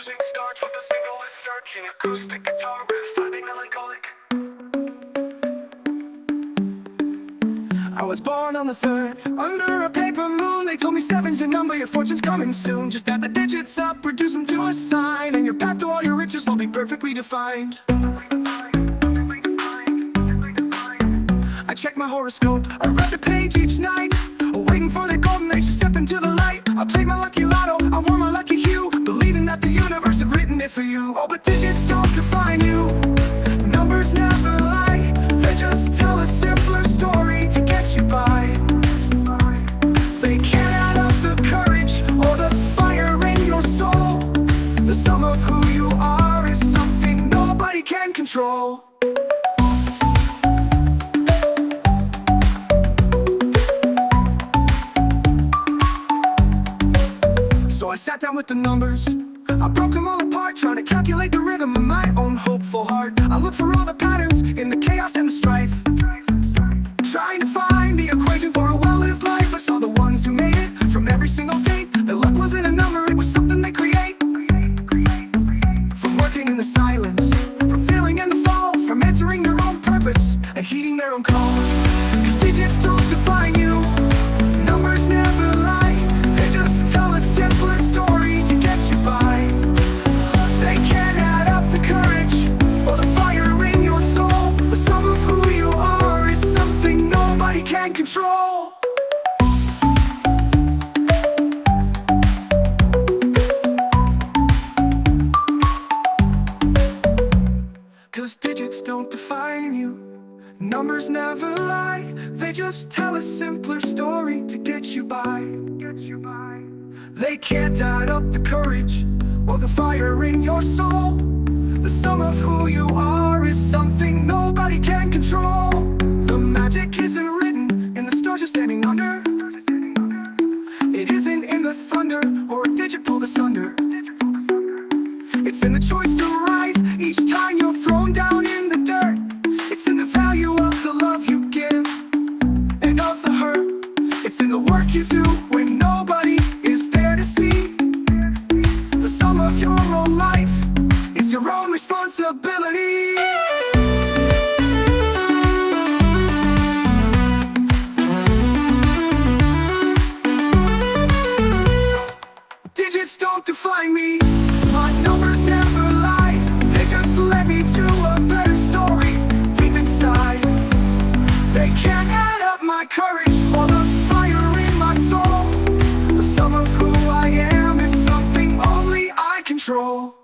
Confusing starts with a single and searching acoustic guitar riff, finding melancholic. I was born on the 3rd, under a paper moon. They told me 7's your number, your fortune's coming soon. Just add the digits up, reduce them to a sign, and your path to all your riches will be perfectly defined. I checked my horoscope, I read the page each night, waiting for the golden age to step into the light. I played my lucky lotto, I wore my lucky hue, believing that the universe had written it for you. Oh, but digits don't define you, numbers never lie. They just tell a simpler story to get you by. They can't add up the courage or the fire in your soul. The sum of who you are is something nobody can control. So I sat down with the numbers, I broke them all apart, trying to calculate the rhythm of my own hopeful heart. I looked for all the patterns in the chaos and the strife, trying to find the equation for a well-lived life. I saw the ones who made it from every single date. Their luck wasn't a number, it was something they create. From working in the silence, from failing in the fall, from answering their own purpose and heeding their own calls. Cause digits don't define you, numbers never lie. They just tell a simpler story to get you by. They can't add up the courage or the fire in your soul. The sum of who you are is something nobody can control. Cause digits don't define you, numbers never lie. They just tell a simpler story to get you by. They can't add up the courage or the fire in your soul. The sum of who you are is something nobody can control. The magic isn't written in the stars you're standing under. It isn't in the thunder or a digit pulled asunder. It's in the choice to rise each time you're thrown down in the dirt. It's in the value of the love you give and of the hurt. It's in the work you do when nobody is there to see. The sum of your own life is your own responsibility. Digits don't define me, my numbers never lie. They just led me to a better story deep inside. They can't add up my courage or the fire in my soul. The sum of who I am is something only I control.